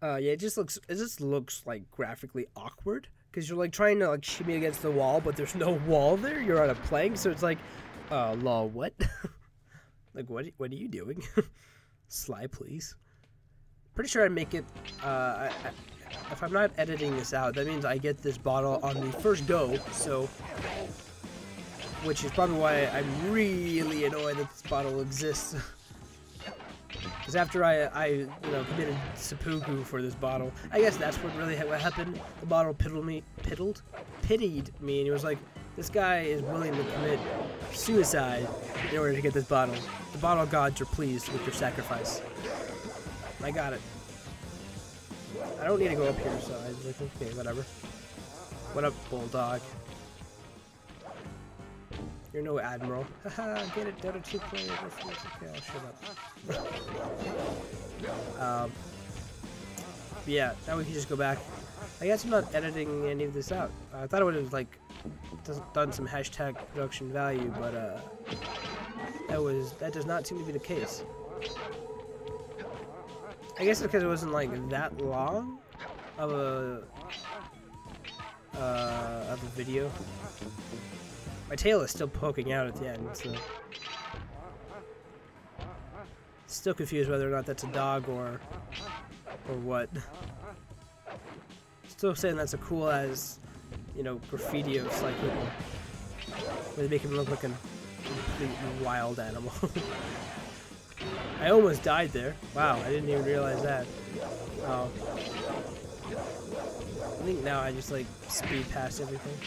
Yeah, it just looks like graphically awkward because you're like trying to like shimmy against the wall, but there's no wall there. You're on a plank, so it's like, lol, what? Like, what are you doing? Slide, please. Pretty sure I make it. If I'm not editing this out, that means I get this bottle on the first go. So, which is probably why I'm really annoyed that this bottle exists. Because after I committed seppuku for this bottle, I guess that's what really what happened. The bottle pitied me, and he was like, "This guy is willing to commit suicide in order to get this bottle. The bottle gods are pleased with your sacrifice." I got it. I don't need to go up here, so I was like, okay, whatever. What up, bulldog? You're no admiral. Haha, get it, Dota 2 player. Okay, I'll shut up. Yeah, now we can just go back. I guess I'm not editing any of this out. I thought it would have, like, done some hashtag production value, but, that does not seem to be the case. I guess it's because it wasn't, like, that long of a video. My tail is still poking out at the end, so still confused whether or not that's a dog or what. Still saying that's a cool as, graffiti of Sly Cooper, where they make him look like a completely wild animal. I almost died there. Wow, I didn't even realize that. Oh. I think now I just like speed past everything.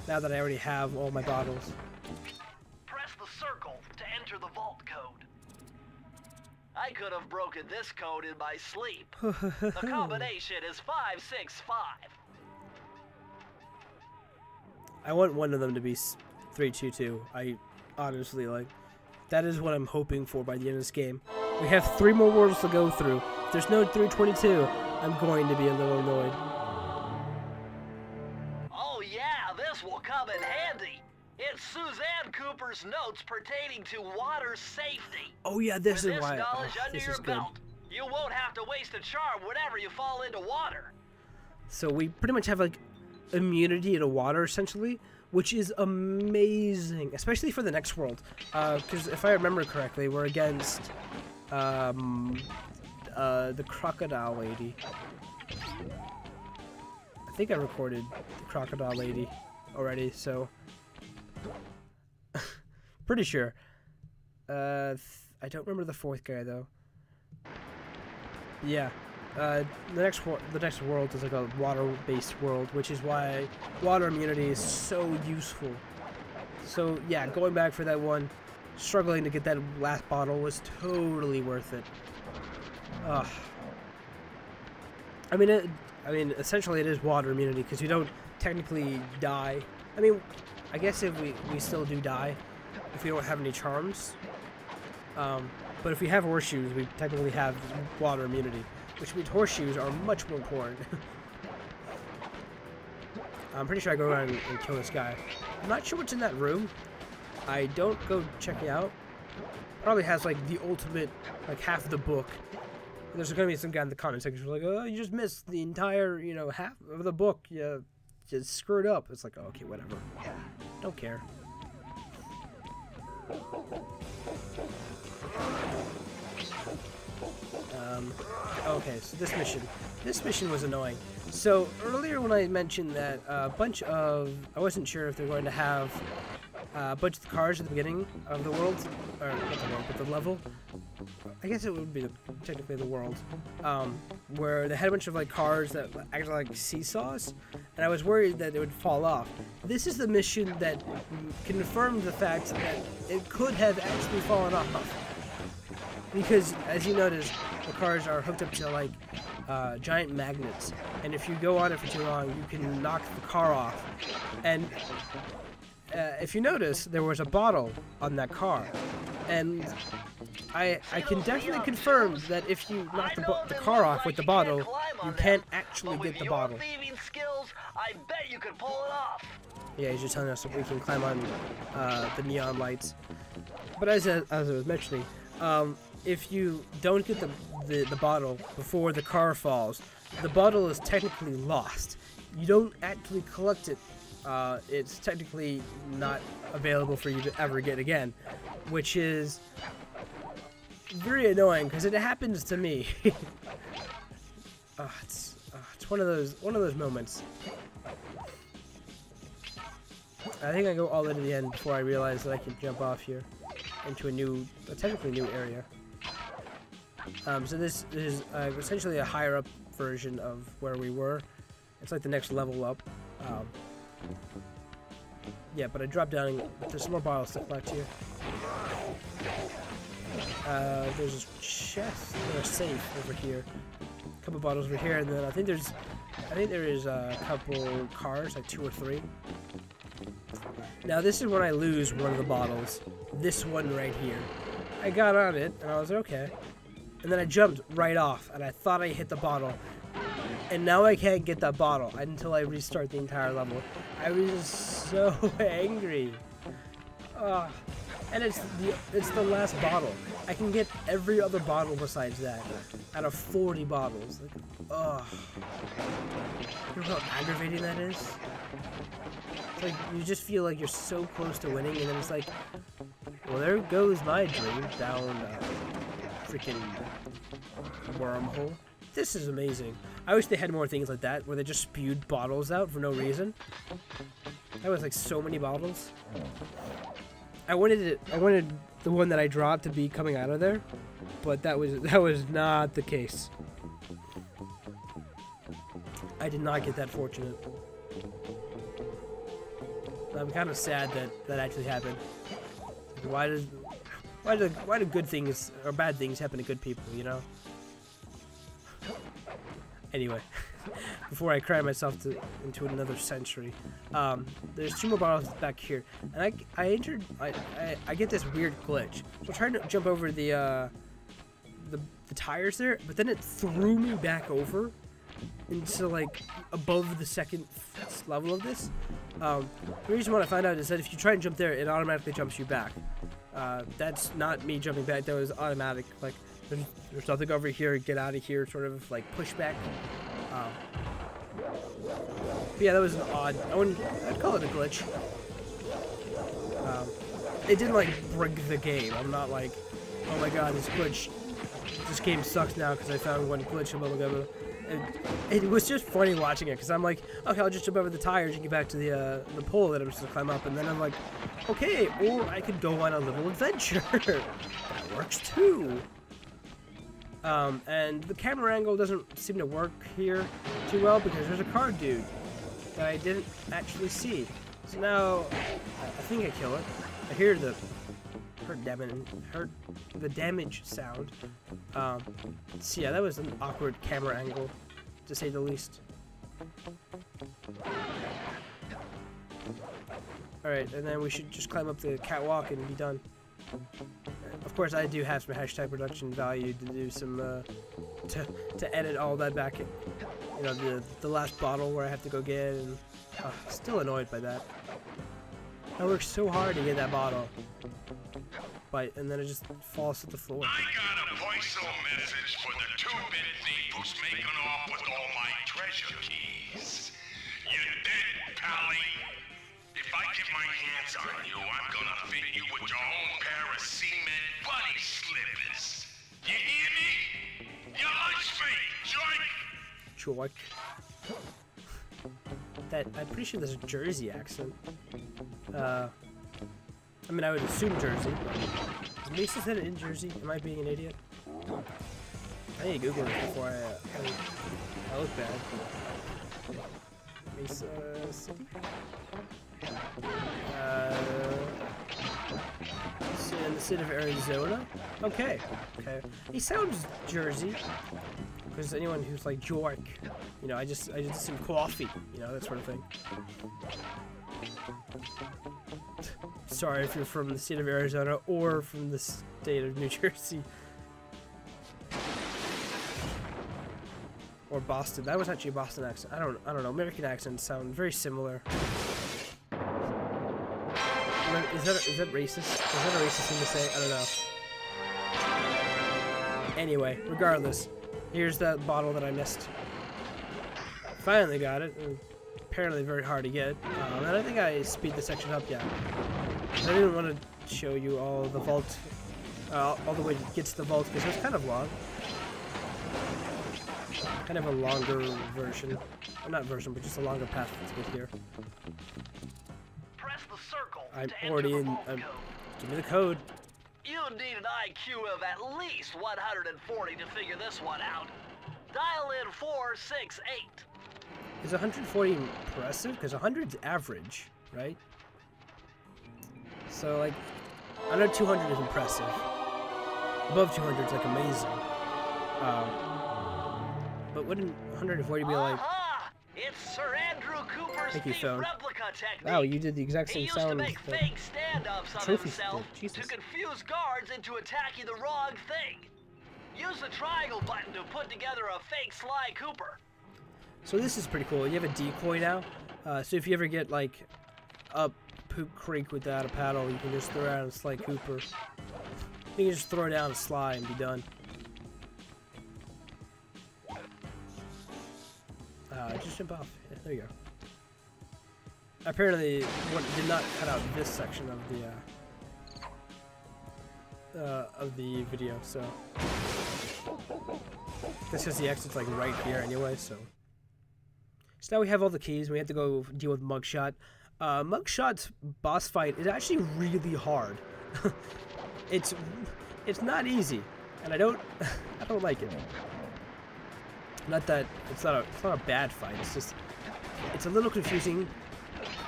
Now that I already have all my bottles. Press the circle to enter the vault code. I could have broken this code in my sleep. The combination is 565. I want one of them to be 322. I honestly that is what I'm hoping for by the end of this game. We have 3 more worlds to go through. If there's no 322, I'm going to be a little annoyed. Oh yeah, this will come in handy. It's Suzanne Cooper's notes pertaining to water safety. Oh yeah, this With is why. This knowledge under this your is good. belt, you won't have to waste a charm whenever you fall into water. So we pretty much have like immunity to water essentially, which is amazing, especially for the next world. Because if I remember correctly, we're against the crocodile lady. I think I recorded the crocodile lady already, so pretty sure. I don't remember the 4th guy though. Yeah. The next world is like a water-based world, which is why water immunity is so useful. So yeah, going back for that one, struggling to get that last bottle was totally worth it. Ugh. I mean, essentially it is water immunity because you don't technically die. I mean, I guess if we still do die if we don't have any charms. But if we have horseshoes, we technically have water immunity, which means horseshoes are much more important. I'm pretty sure I go around and kill this guy. I'm not sure what's in that room. I don't go check it out. Probably has like the ultimate, like half of the book. There's gonna be some guy in the comment section who's like, "Oh, you just missed the entire, half of the book. You just screwed up." It's like, oh, okay, whatever. Don't care. Okay, so this mission was annoying. So earlier when I mentioned that I wasn't sure if they're going to have a bunch of the cars at the beginning of the world, or not the world, but the level. I guess it would be technically the world, where they had a bunch of like cars that acted like seesaws, and I was worried that it would fall off. This is the mission that confirmed the fact that it could have actually fallen off, because as you notice, the cars are hooked up to like giant magnets, and if you go on it for too long, you can knock the car off. And if you notice, there was a bottle on that car, and I can definitely confirm that if you knock the car off with the bottle, you can't actually get the bottle. Thieving skills, I bet you could pull it off. Yeah, he's just telling us that we can climb on the neon lights. But as I was mentioning, if you don't get the bottle before the car falls, the bottle is technically lost. You don't actually collect it. It's technically not available for you to ever get again, which is very annoying because it happens to me. It's one of those moments. I think I go all the way to the end before I realize that I can jump off here into a technically new area. So this is essentially a higher up version of where we were. It's like the next level up. Yeah, but I dropped down. There's some more bottles to collect here. There's a chest or a safe over here. A couple bottles over here, and then I think there is a couple cars, like 2 or 3. Now this is when I lose one of the bottles. This one right here. I got on it, and I was okay. And then I jumped right off, and I thought I hit the bottle. And now I can't get that bottle until I restart the entire level. I was so angry. And it's the last bottle. I can get every other bottle besides that out of 40 bottles. Like, you know how aggravating that is? It's like you just feel like you're so close to winning, and then it's like, well, there goes my dream down a freaking wormhole. This is amazing. I wish they had more things like that, where they just spewed bottles out for no reason. That was like so many bottles. I wanted the one that I dropped to be coming out of there, but that was not the case. I did not get that fortunate. I'm kind of sad that actually happened. Why do good things or bad things happen to good people, you know? Anyway, before I cry myself into another century, there's 2 more bottles back here, and I get this weird glitch. So I'm trying to jump over the tires there, but then it threw me back over into like above the second level of this. The reason why I found out is that if you try and jump there, it automatically jumps you back. That's not me jumping back. That was automatic. Like, there's nothing over here. Get out of here. Sort of like pushback. But yeah, that was an odd. I'd call it a glitch. It didn't like break the game. I'm not like, oh my god, this glitch. This game sucks now because I found one glitch. Blah, blah, blah. It was just funny watching it because I'm like, okay, I'll just jump over the tires and get back to the pole that I'm supposed to climb up, and then I'm like, okay, or I could go on a little adventure. That works too. And the camera angle doesn't seem to work here too well because there's a car dude that I didn't actually see. So now I think I kill it. I hear the damage sound. So yeah, that was an awkward camera angle, to say the least. Alright, and then we should just climb up the catwalk and be done. Of course, I do have some hashtag production value to do some, to edit all that back in. You know, the last bottle where I have to go get, and still annoyed by that. I worked so hard to get that bottle. And then it just falls to the floor. I got a voice message for the 2-bit thief who's making off with all my treasure keys. You dead, Pally? If I get my hands on you, I'm gonna fit you with your own pair of cement buddy slippers. You hear me? You lunch me, joink! Joink. I'm pretty sure there's a Jersey accent. I mean, I would assume Jersey. Is Mesa said it in Jersey? Am I being an idiot? I need to Google it before I look bad. Mesa City? In the state of Arizona? Okay. Okay. He sounds Jersey. Because anyone who's like York, you know, I just assume coffee, you know, that sort of thing. Sorry if you're from the state of Arizona or from the state of New Jersey. Or Boston. That was actually a Boston accent. I don't know. American accents sound very similar. Is that racist? Is that a racist thing to say? I don't know. Anyway, regardless, here's that bottle that I missed. Finally got it. Apparently very hard to get. And I think I speed the section up, yeah. I didn't want to show you all the vault, all the way to get to the vault, because it's kind of long. Kind of a longer version. Well, not version, but just a longer path to get here. Press the circle I'm to already enter the in. vault code. Give me the code. You need an IQ of at least 140 to figure this one out. Dial in 468. Is 140 impressive? Because 100's average, right? So, like, under 200 is impressive. Above 200 is, like, amazing. But wouldn't 140 be like... It's Sir Andrew Cooper's Thank you, thief phone. replica technique. Wow, you did the exact He same used sound to make that fake stand-ups of Trophy himself did. Jesus. to confuse guards into attacking the wrong thing. Use the triangle button to put together a fake Sly Cooper. So this is pretty cool. You have a decoy now. So if you ever get, like, up Poop Creek without a paddle, you can just throw out a Sly Cooper. You can just throw down a Sly and be done. Just jump off. Yeah, there you go. Apparently, what did not cut out this section of the video, so this is the exit's like right here anyway. So now we have all the keys. We have to go deal with Muggshot. Mugshot's boss fight is actually really hard. it's not easy, and I don't like it. Not that it's not a bad fight. It's just it's a little confusing.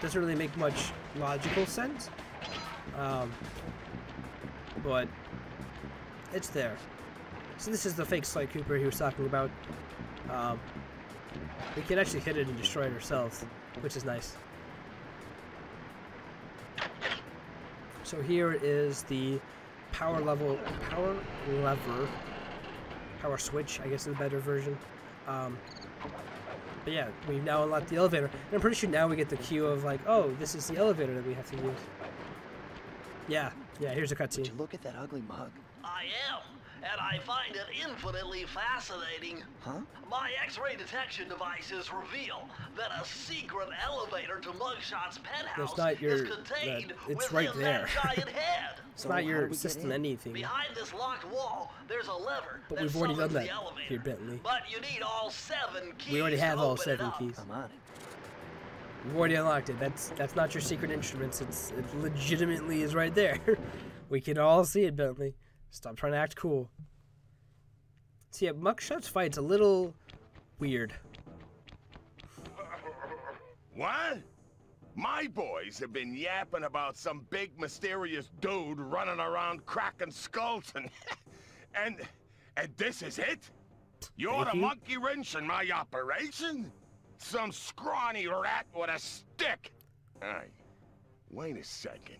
Doesn't really make much logical sense. But it's there. So this is the fake Sly Cooper he was talking about. We can actually hit it and destroy it ourselves, which is nice. So here is the power switch, I guess is a better version. But yeah, we've now unlocked the elevator. And I'm pretty sure now we get the cue of like, oh, this is the elevator that we have to use. Yeah, here's a cutscene. Would you look at that ugly mug? I am, and I find it infinitely fascinating. Huh? My X-ray detection devices reveal that a secret elevator to Mugshot's penthouse not your- is contained it's within right there. that giant head. It's So not how your do we get assistant in? anything. Behind this locked wall, there's a lever But that we've already done summons that the elevator. here, Bentley. But you need all 7 keys. We already have to all open it 7 up. keys. I'm on it. We've already unlocked it. That's not your secret instruments. It legitimately is right there. We can all see it, Bentley. Stop trying to act cool. See, yeah, Muggshot's fight's a little weird. What? My boys have been yapping about some big mysterious dude running around cracking skulls and this is it? You're Thank the you. monkey wrench in my operation? Some scrawny rat with a stick? Hey, wait a second.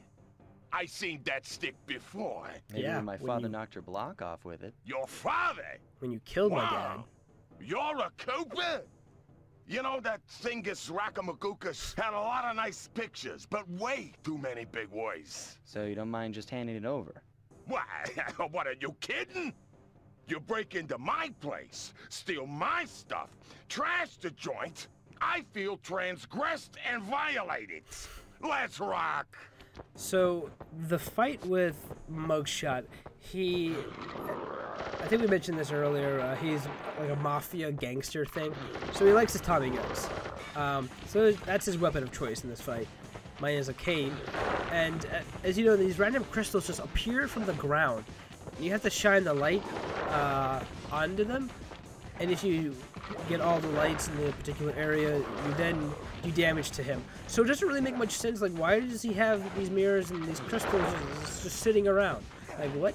I seen that stick before. Maybe Yeah, when my when father you- knocked your block off with it. Your father? When you killed my dad. Wow. You're a Cooper? You know that Thievius Raccoonus had a lot of nice pictures, but way too many big words. So you don't mind just handing it over? What? What, are you kidding? You break into my place, steal my stuff, trash the joint. I feel transgressed and violated. Let's rock. So the fight with Muggshot, I think we mentioned this earlier. He's like a mafia gangster thing, so he likes his Tommy guns. So that's his weapon of choice in this fight. Mine is a cane, and as you know, these random crystals just appear from the ground. You have to shine the light onto them, and if you get all the lights in the particular area, you then do damage to him. So it doesn't really make much sense. Like, why does he have these mirrors and these crystals just sitting around? Like, what?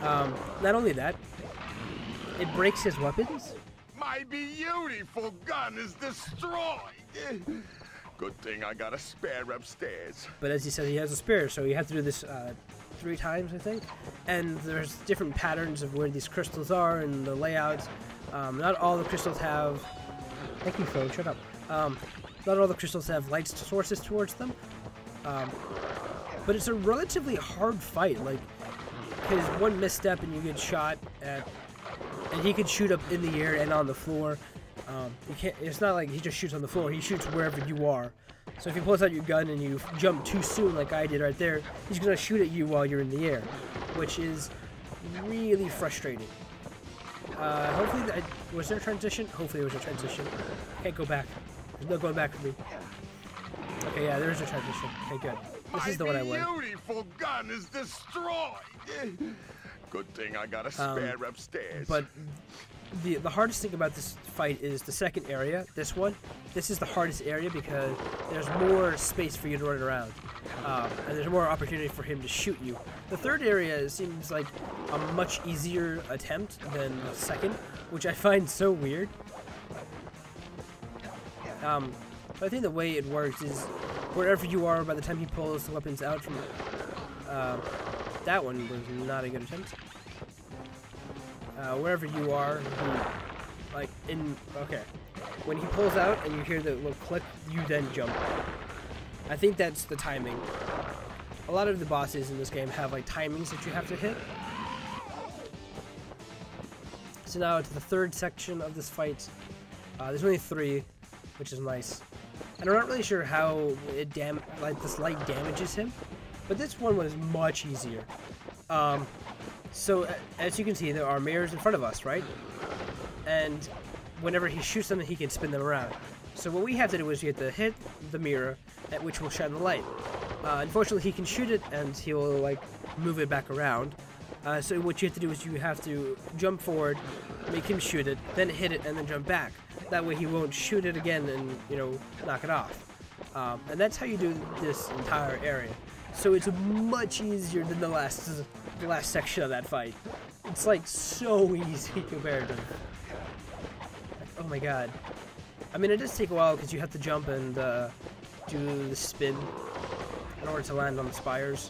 Not only that, it breaks his weapons. My beautiful gun is destroyed. Good thing I got a spare upstairs. But as he said, he has a spare, so you have to do this 3 times, I think. And there's different patterns of where these crystals are and the layouts. Not all the crystals have... Thank you, phone. Shut up. Not all the crystals have light sources towards them. But it's a relatively hard fight. Like, because one misstep and you get shot at, and he could shoot up in the air and on the floor. You can't. It's not like he just shoots on the floor. He shoots wherever you are. So if he pulls out your gun and you jump too soon, like I did right there, he's gonna shoot at you while you're in the air, which is really frustrating. Hopefully, was there a transition? Hopefully there was a transition. Can't go back. There's no going back for me. Okay, yeah, there's a transition. Okay, good. This is the one I want. My beautiful gun is destroyed. Good thing I got a spare upstairs. But the hardest thing about this fight is the second area. This one. This is the hardest area because there's more space for you to run around, and there's more opportunity for him to shoot you. The third area seems like a much easier attempt than the second, which I find so weird. But I think the way it works is wherever you are by the time he pulls the weapons out from that one was not a good attempt. Wherever you are, okay, when he pulls out and you hear the little click, you then jump. I think that's the timing. A lot of the bosses in this game have like timings that you have to hit. So now to the third section of this fight. There's only 3, which is nice. And I'm not really sure how this light damages him, but this one was much easier. So as you can see, there are mirrors in front of us, right? And whenever he shoots them, he can spin them around. So what we have to do is we have to hit the mirror, at which will shine the light. Unfortunately, he can shoot it, and he will like move it back around. So what you have to do is you have to jump forward, make him shoot it, then hit it, and then jump back. That way he won't shoot it again and, you know, knock it off. And that's how you do this entire area. So it's much easier than the last section of that fight. It's like so easy compared to, oh my god. I mean, it does take a while because you have to jump and do the spin in order to land on the spires,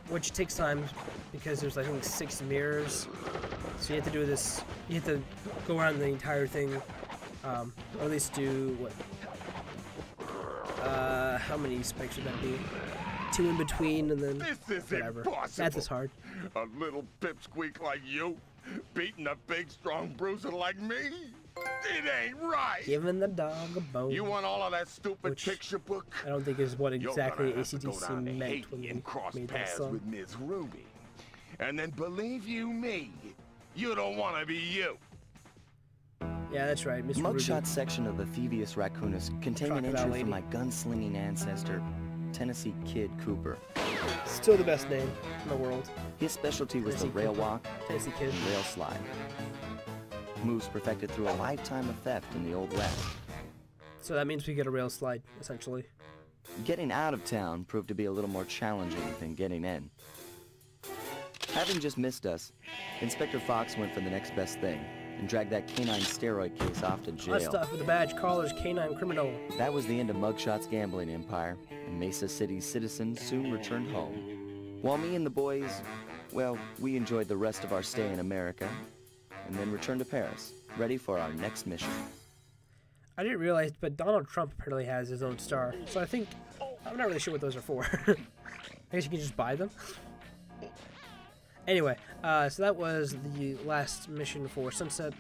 which takes time because there's I think 6 mirrors. So you have to do this. You have to go around the entire thing, or at least do what? How many spikes would that be? 2 in between, and then whatever. That's as hard. A little pipsqueak like you, beating a big, strong bruiser like me? It ain't right. Giving the dog a bone. You want all of that stupid picture book? I don't think is what exactly ACDC meant when they cross made that paths song. with Miss Ruby. And then believe you me, you don't want to be you. Yeah, that's right, Miss Muggshot Ruby. section of the Thievius Raccoonus contained an Crocodile entry lady. from my gunslinging ancestor, Tennessee Kid Cooper. Still the best name in the world. His specialty was the Tennessee rail Cooper. walk Tennessee Kid. and rail slide. Moves perfected through a lifetime of theft in the Old West. So that means we get a rail slide, essentially. Getting out of town proved to be a little more challenging than getting in. Having just missed us, Inspector Fox went for the next best thing and dragged that canine steroid case off to jail. Let's start with the badge caller's canine criminal. That was the end of Muggshot's gambling empire, and Mesa City's citizens soon returned home. While me and the boys, well, we enjoyed the rest of our stay in America, and then returned to Paris, ready for our next mission. I didn't realize, but Donald Trump apparently has his own star. So I think, I'm not really sure what those are for. I guess you can just buy them. Anyway, so that was the last mission for Sunset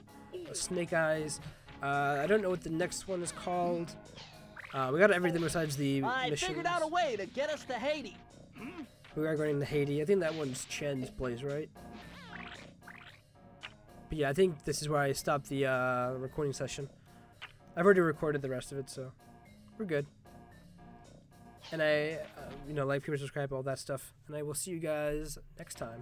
Snake Eyes. I don't know what the next one is called. We got everything besides the missions. I figured out a way to get us to Haiti. We are going to Haiti. I think that one's Chen's place, right? But yeah, I think this is where I stopped the recording session. I've already recorded the rest of it, so we're good. And like, comment, subscribe, all that stuff. And I will see you guys next time.